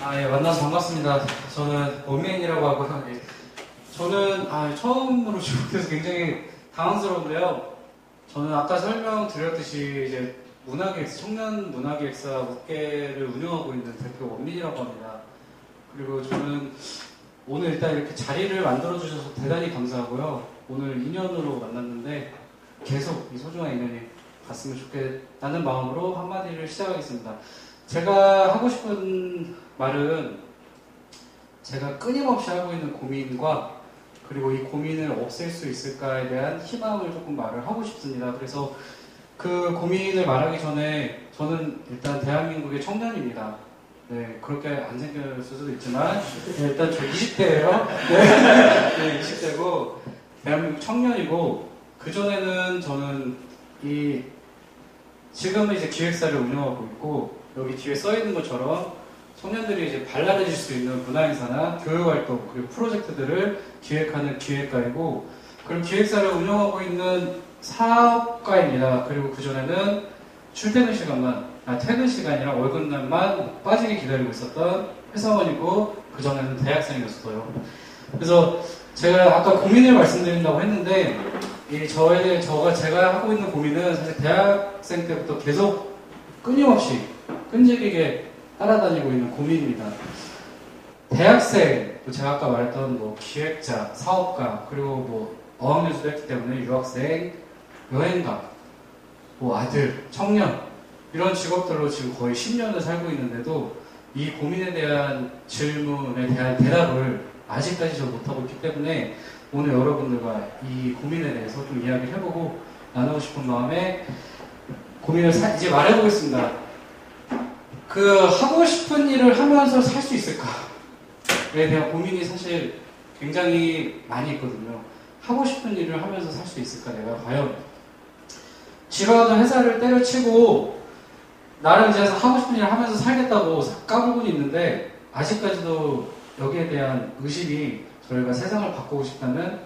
예, 만나서 반갑습니다. 저는 원맨이라고 하고요. 예. 저는 처음으로 주목해서 굉장히 당황스러운데요. 저는 아까 설명드렸듯이 이제 문화기획사, 청년 문화기획사 업계를 운영하고 있는 대표 원민이라고 합니다. 그리고 저는 오늘 일단 이렇게 자리를 만들어주셔서 대단히 감사하고요. 오늘 인연으로 만났는데 계속 이 소중한 인연이 갔으면 좋겠다는 마음으로 한마디를 시작하겠습니다. 제가 하고 싶은 말은 제가 끊임없이 하고 있는 고민과 그리고 이 고민을 없앨 수 있을까에 대한 희망을 조금 말을 하고 싶습니다. 그래서 그 고민을 말하기 전에 저는 일단 대한민국의 청년입니다. 네, 그렇게 안 생겼을 수도 있지만 일단 저 20대예요. 네, 20대고 대한민국 청년이고 그전에는 저는 지금은 이제 기획사를 운영하고 있고 여기 뒤에 써 있는 것처럼 청년들이 이제 발랄해질 수 있는 문화행사나 교육활동 그리고 프로젝트들을 기획하는 기획가이고 그리고 기획사를 운영하고 있는 사업가입니다. 그리고 그전에는 출퇴근 시간이랑 월급날만 빠지게 기다리고 있었던 회사원이고 그전에는 대학생이었어요. 그래서 제가 아까 고민을 말씀드린다고 했는데 제가 하고 있는 고민은 사실 대학생 때부터 계속 끊임없이 끈질기게 따라다니고 있는 고민입니다. 대학생, 제가 아까 말했던 기획자, 사업가, 그리고 어학연수도 했기 때문에 유학생, 여행가, 아들, 청년 이런 직업들로 지금 거의 10년을 살고 있는데도 이 고민에 대한 질문에 대한 대답을 아직까지 저 못하고 있기 때문에 오늘 여러분들과 이 고민에 대해서 좀 이야기를 해보고 나누고 싶은 마음에 고민을 이제 말해보겠습니다. 하고 싶은 일을 하면서 살 수 있을까에 대한 고민이 사실 굉장히 많이 있거든요. 하고 싶은 일을 하면서 살 수 있을까? 내가 과연 지루하던 회사를 때려치고 나를 이제 하고 싶은 일을 하면서 살겠다고 까불고 있는데 아직까지도 여기에 대한 의심이 저희가 세상을 바꾸고 싶다는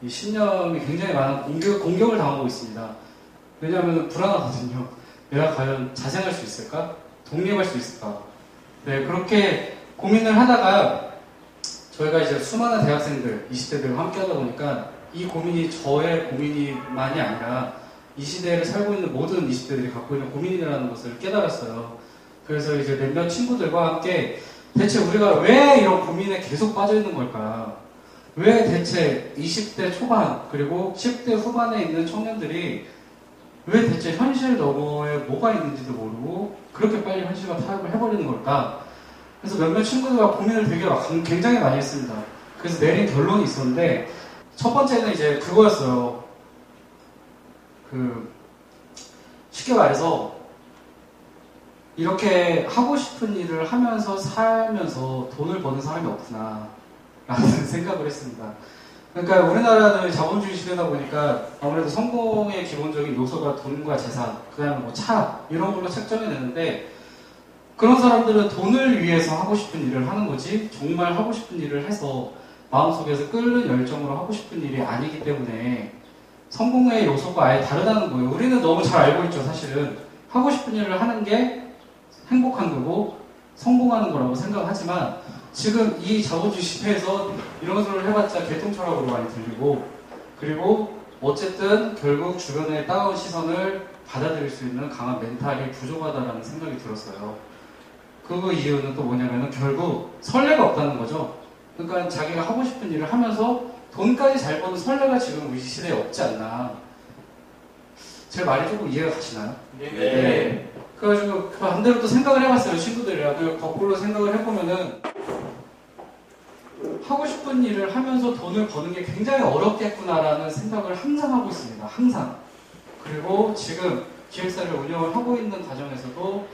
이 신념이 굉장히 많은 공격을 당하고 있습니다. 왜냐하면 불안하거든요. 내가 과연 자생할 수 있을까? 독립할 수 있을까? 네, 그렇게 고민을 하다가 저희가 이제 수많은 대학생들, 20대들과 함께 하다 보니까 이 고민이 저의 고민이만이 아니라 이 시대를 살고 있는 모든 20대들이 갖고 있는 고민이라는 것을 깨달았어요. 그래서 이제 몇몇 친구들과 함께 대체 우리가 왜 이런 고민에 계속 빠져 있는 걸까? 왜 대체 20대 초반 그리고 10대 후반에 있는 청년들이 왜 대체 현실 너머에 뭐가 있는지도 모르고 그렇게 빨리 현실과 타협을 해버리는 걸까? 그래서 몇몇 친구들과 고민을 되게 굉장히 많이 했습니다. 그래서 내린 결론이 있었는데 첫 번째는 이제 그거였어요. 쉽게 말해서 이렇게 하고 싶은 일을 하면서 살면서 돈을 버는 사람이 없구나 라는 생각을 했습니다. 그러니까 우리나라는 자본주의 시대다 보니까 아무래도 성공의 기본적인 요소가 돈과 재산, 그 다음에 차 이런 걸로 책정이 되는데 그런 사람들은 돈을 위해서 하고 싶은 일을 하는 거지 정말 하고 싶은 일을 해서 마음속에서 끓는 열정으로 하고 싶은 일이 아니기 때문에 성공의 요소가 아예 다르다는 거예요. 우리는 너무 잘 알고 있죠. 사실은 하고 싶은 일을 하는 게 행복한 거고 성공하는 거라고 생각하지만 지금 이 자본주의 시대에서 이런 소리를 해봤자 개똥철학으로 많이 들리고 그리고 어쨌든 결국 주변의 따가운 시선을 받아들일 수 있는 강한 멘탈이 부족하다는 생각이 들었어요. 그 이유는 또 뭐냐면은 결국 설레가 없다는 거죠. 그러니까 자기가 하고 싶은 일을 하면서 돈까지 잘 버는 설레가 지금 이 시대에 없지 않나. 제 말이 조금 이해가 가시나요? 네. 그래가지고 반대로 또 생각을 해봤어요. 친구들이랑 거꾸로 생각을 해보면은 하고 싶은 일을 하면서 돈을 버는 게 굉장히 어렵겠구나라는 생각을 항상 하고 있습니다. 항상. 그리고 지금 기획사를 운영을 하고 있는 과정에서도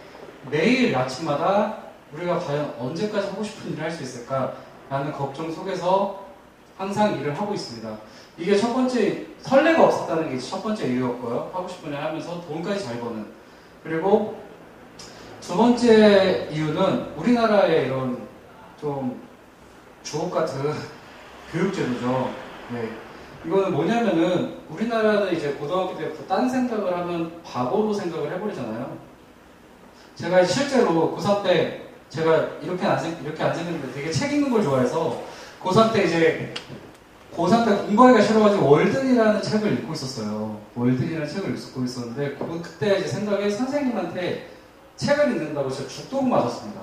매일 아침마다 우리가 과연 언제까지 하고 싶은 일을 할 수 있을까라는 걱정 속에서 항상 일을 하고 있습니다. 이게 첫 번째, 설레가 없었다는 게 첫 번째 이유였고요. 하고 싶은 일을 하면서 돈까지 잘 버는. 그리고 두 번째 이유는 우리나라의 이런 좀 주옥 같은 교육제도죠. 네. 이거는 뭐냐면은 우리나라는 이제 고등학교 때부터 딴 생각을 하면 바보로 생각을 해버리잖아요. 제가 실제로 고3 때 제가 이렇게 안 생겼는데 되게 책 읽는 걸 좋아해서 고3 때 이제 고3 때 공부하기가 싫어가지고 월든이라는 책을 읽고 있었어요. 월든이라는 책을 읽고 있었는데 그때 이제 생각에 선생님한테 책을 읽는다고 진짜 죽도록 맞았습니다.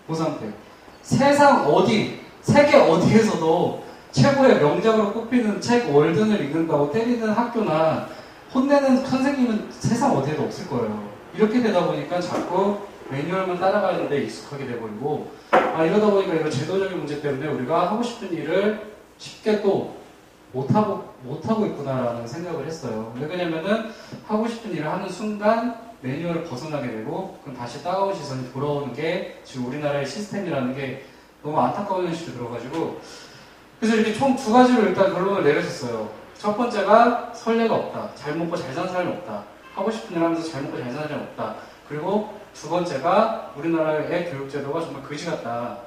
고3 때. 세상 어디, 세계 어디에서도 최고의 명작으로 꼽히는 책 월든을 읽는다고 때리는 학교나 혼내는 선생님은 세상 어디에도 없을 거예요. 이렇게 되다 보니까 자꾸 매뉴얼만 따라가는데 익숙하게 돼버리고, 이러다 보니까 이런 제도적인 문제 때문에 우리가 하고 싶은 일을 쉽게 또 못하고 있구나라는 생각을 했어요. 왜 그러냐면은 하고 싶은 일을 하는 순간 매뉴얼을 벗어나게 되고, 그럼 다시 따가운 시선이 돌아오는 게 지금 우리나라의 시스템이라는 게 너무 안타까운 현실이 들어가지고, 그래서 이렇게 총 두 가지로 일단 결론을 내렸었어요. 첫 번째가 선례가 없다. 잘 먹고 잘 사는 사람이 없다. 하고 싶은 일 하면서 잘 먹고 잘 사는 사람이 없다. 그리고 두 번째가 우리나라의 교육제도가 정말 그지 같다.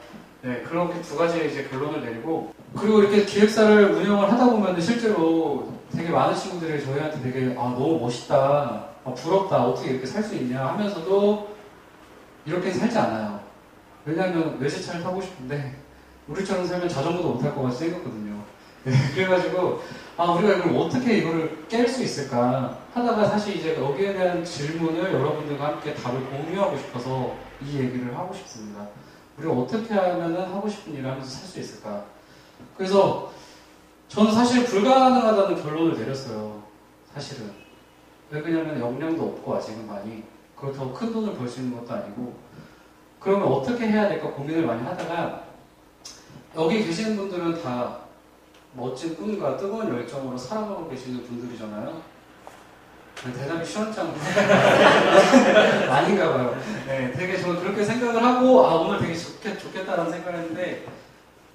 네, 그렇게 두 가지의 이제 결론을 내리고, 그리고 이렇게 기획사를 운영을 하다 보면 실제로 되게 많은 친구들이 저희한테 되게 너무 멋있다, 부럽다, 어떻게 이렇게 살 수 있냐 하면서도 이렇게 살지 않아요. 왜냐하면 외제차를 타고 싶은데 우리처럼 살면 자전거도 못 탈 것 같이 생겼거든요. 네, 그래가지고 우리가 이걸 어떻게 이거를 깰 수 있을까 하다가 사실 이제 여기에 대한 질문을 여러분들과 함께 답을 공유하고 싶어서 이 얘기를 하고 싶습니다. 우리가 어떻게 하면은 하고 싶은 일을 하면서 살 수 있을까? 그래서 저는 사실 불가능하다는 결론을 내렸어요. 사실은. 왜 그러냐면 역량도 없고 아직은 많이, 그렇다고 큰 돈을 벌 수 있는 것도 아니고, 그러면 어떻게 해야 될까 고민을 많이 하다가, 여기 계시는 분들은 다 멋진 꿈과 뜨거운 열정으로 살아가고 계시는 분들이잖아요. 대답이 시원찮고 아닌가 봐요. 네, 되게 저는 그렇게 생각을 하고 오늘 되게 좋겠다라는 생각을 했는데,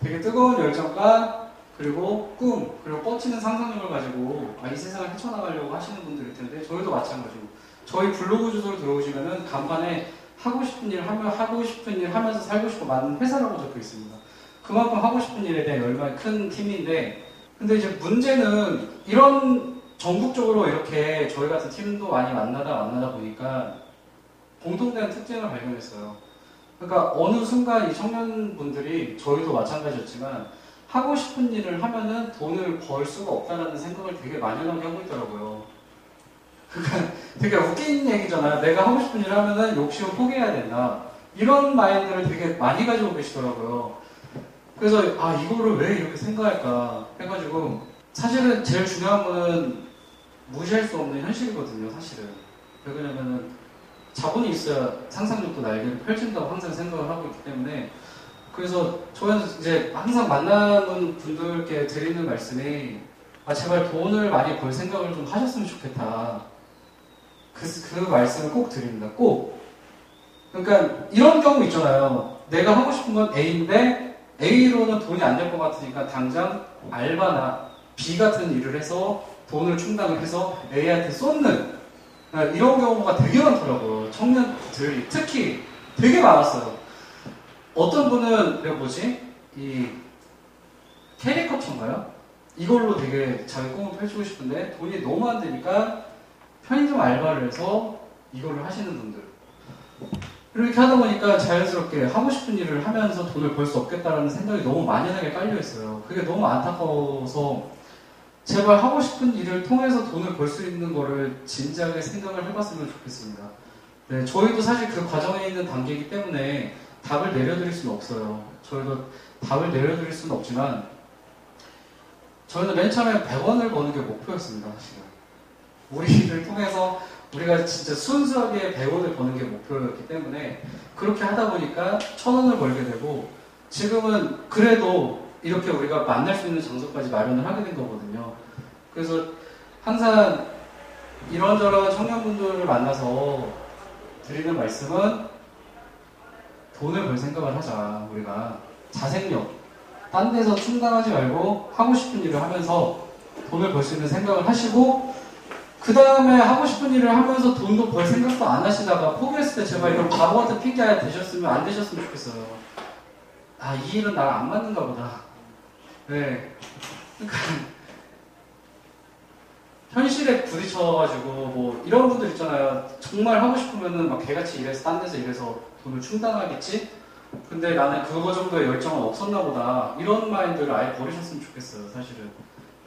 되게 뜨거운 열정과 그리고 꿈, 그리고 뻗치는 상상력을 가지고 이 세상을 헤쳐나가려고 하시는 분들일 텐데, 저희도 마찬가지고 저희 블로그 주소를 들어오시면은 간판에 하고 싶은 일 하면서 살고 싶고 많은 회사라고 적혀 있습니다. 그만큼 하고 싶은 일에 대한 열망이 큰 팀인데, 근데 이제 문제는 이런 전국적으로 이렇게 저희 같은 팀도 많이 만나다 보니까 공통된 특징을 발견했어요. 그러니까 어느 순간 이 청년분들이, 저희도 마찬가지였지만, 하고 싶은 일을 하면은 돈을 벌 수가 없다는 생각을 되게 만연하게 하고 있더라고요. 그러니까 되게 웃긴 얘기잖아요. 내가 하고 싶은 일을 하면은 욕심을 포기해야 된다. 이런 마인드를 되게 많이 가지고 계시더라고요. 그래서 이거를 왜 이렇게 생각할까 해가지고, 사실은 제일 중요한 거는 무시할 수 없는 현실이거든요. 사실은. 왜 그러냐면은 자본이 있어야 상상력도 날개를 펼친다고 항상 생각을 하고 있기 때문에, 그래서 저는 이제 항상 만나는 분들께 드리는 말씀이, 제발 돈을 많이 벌 생각을 좀 하셨으면 좋겠다. 그 말씀을 꼭 드립니다. 꼭. 그러니까 이런 경우 있잖아요. 내가 하고 싶은 건 A인데 A로는 돈이 안 될 것 같으니까 당장 알바나 B 같은 일을 해서 돈을 충당을 해서 A한테 쏟는, 이런 경우가 되게 많더라고요. 청년들이 특히 되게 많았어요. 어떤 분은 이 캐리커처인가요? 이걸로 되게 자기 꿈을 펼치고 싶은데 돈이 너무 안 되니까 편의점 알바를 해서 이걸로 하시는 분들. 이렇게 하다 보니까 자연스럽게 하고 싶은 일을 하면서 돈을 벌 수 없겠다라는 생각이 너무 만연하게 깔려있어요. 그게 너무 안타까워서 제발 하고 싶은 일을 통해서 돈을 벌 수 있는 거를 진지하게 생각을 해봤으면 좋겠습니다. 네, 저희도 사실 그 과정에 있는 단계이기 때문에 답을 내려드릴 수는 없어요. 저희도 답을 내려드릴 수는 없지만, 저희는 맨 처음에 100원을 버는 게 목표였습니다. 사실은. 우리를 통해서 우리가 진짜 순수하게 100원을 버는 게 목표였기 때문에 그렇게 하다 보니까 1000원을 벌게 되고, 지금은 그래도 이렇게 우리가 만날 수 있는 장소까지 마련을 하게 된 거거든요. 그래서 항상 이런저런 청년분들을 만나서 드리는 말씀은, 돈을 벌 생각을 하자. 우리가 자생력, 딴 데서 충당하지 말고 하고 싶은 일을 하면서 돈을 벌 수 있는 생각을 하시고, 그 다음에 하고 싶은 일을 하면서 돈도 벌 생각도 안 하시다가 포기했을 때 제발 이런 바보 같은 핑계 안 되셨으면 좋겠어요. 이 일은 나랑 안 맞는가 보다. 네. 그러니까 현실에 부딪혀가지고 이런 분들 있잖아요. 정말 하고 싶으면은 막 개같이 일해서 딴 데서 일해서 돈을 충당하겠지? 근데 나는 그거 정도의 열정은 없었나 보다. 이런 마인드를 아예 버리셨으면 좋겠어요, 사실은.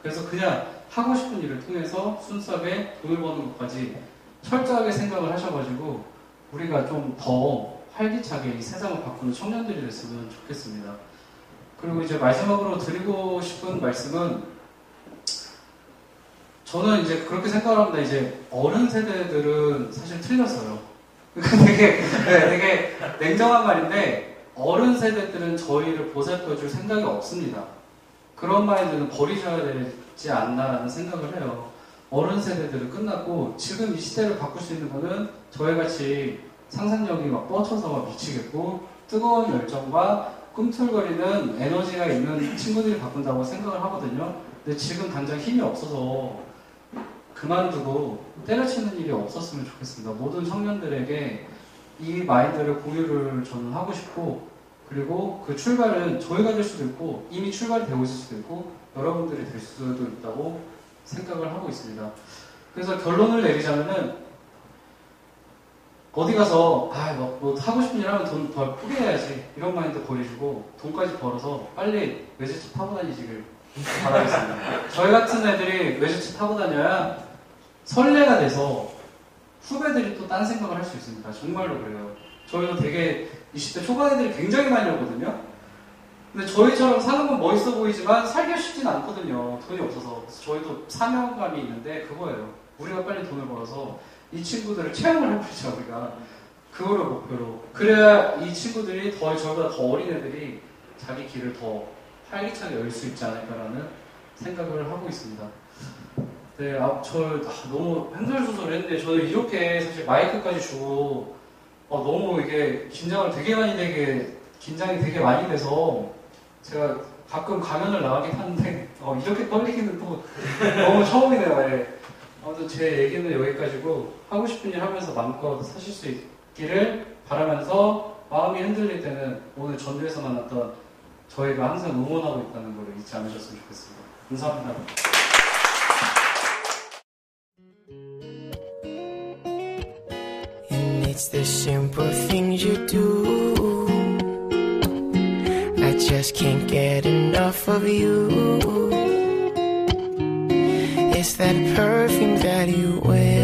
그래서 그냥 하고 싶은 일을 통해서 순수하게 돈을 버는 것까지 철저하게 생각을 하셔가지고 우리가 좀 더 활기차게 이 세상을 바꾸는 청년들이 됐으면 좋겠습니다. 그리고 이제 마지막으로 드리고 싶은 말씀은 저는 이제 그렇게 생각을 합니다. 이제 어른 세대들은 사실 틀렸어요. 되게 냉정한 말인데 어른 세대들은 저희를 보살펴줄 생각이 없습니다. 그런 마인드는 버리셔야 되지 않나라는 생각을 해요. 어른 세대들은 끝났고 지금 이 시대를 바꿀 수 있는 거는 저희같이 상상력이 막 뻗쳐서 막 미치겠고 뜨거운 열정과 꿈틀거리는 에너지가 있는 친구들이 바꾼다고 생각을 하거든요. 근데 지금 당장 힘이 없어서 그만두고 때려치는 일이 없었으면 좋겠습니다. 모든 청년들에게 이 마인드를 공유를 저는 하고 싶고 그리고 그 출발은 저희가 될 수도 있고 이미 출발이 되고 있을 수도 있고 여러분들이 될 수도 있다고 생각을 하고 있습니다. 그래서 결론을 내리자면은 어디 가서 뭐 하고 싶은 일 하면 돈 더 포기해야지 이런 마인드 버리시고 돈까지 벌어서 빨리 외제차 타고 다니시길 바라겠습니다. 저희 같은 애들이 외제차 타고 다녀야 선례가 돼서 후배들이 또 딴 생각을 할 수 있습니다. 정말로 그래요. 저희도 되게 20대 초반 애들이 굉장히 많이 오거든요. 근데 저희처럼 사는 건 멋있어 보이지만 살기가 쉽진 않거든요. 돈이 없어서. 그래서 저희도 사명감이 있는데 그거예요. 우리가 빨리 돈을 벌어서 이 친구들을 채용을 해보자 우리가. 그거를 목표로. 그래야 이 친구들이 저희보다 더 어린 애들이 자기 길을 더 활기차게 열 수 있지 않을까라는 생각을 하고 있습니다. 네, 너무 횡설수설했는데 저는 이렇게 사실 마이크까지 주고 너무 이게 긴장이 되게 많이 돼서 제가 가끔 가면을 나가긴 하는데 이렇게 떨리기는 또 너무 처음이네요. 예. 아무튼 제 얘기는 여기까지고 하고 싶은 일 하면서 마음껏 사실 수 있기를 바라면서 마음이 흔들릴 때는 오늘 전주에서 만났던 저희가 항상 응원하고 있다는 걸 잊지 않으셨으면 좋겠습니다. 감사합니다. It's the simple things you do. I just can't get enough of you. It's that perfume that you wear.